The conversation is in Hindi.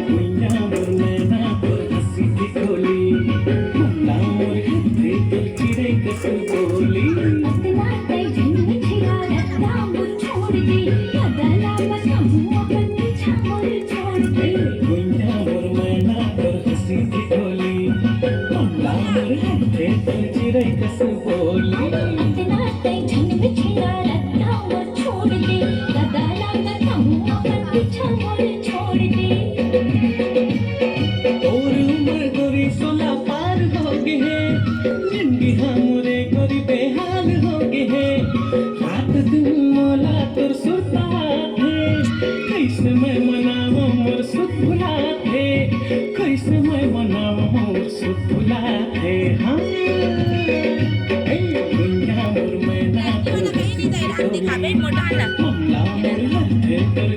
गुइयावर नैना पर हंसी थी खोली, मुन्ना मोर हथे तो चिड़ै कसम बोली। अपना कई जन्म छिड़ा रखता मुझ छोड़ दे, बदला बसम अपन पीछा मुझ छोड़ दे। गुइयावर नैना पर हंसी थी खोली, मुन्ना मोर हथे तो चिड़ै कसम बोली। अपना कई जन्म छिड़ा रखता मुझ छोड़ दे, बदला बसम अपन पीछा मुझ छोड़ दे। और उम्र गोरी 16 पार हो गए हैं, जिंदगी हमरे गोरी बेहाल हो गए हैं। रात दिन मोला तोर सुरतात है, कैसे मैं मनावो मोर सुख भुलात है, कैसे मैं मनावो मोर सुख भुलात है। हाँ दुनिया मोर मैना तोर हंसी Hindi tayo थी lang, di खोली, kami, mo na. मुन्ना मोर हथे तोर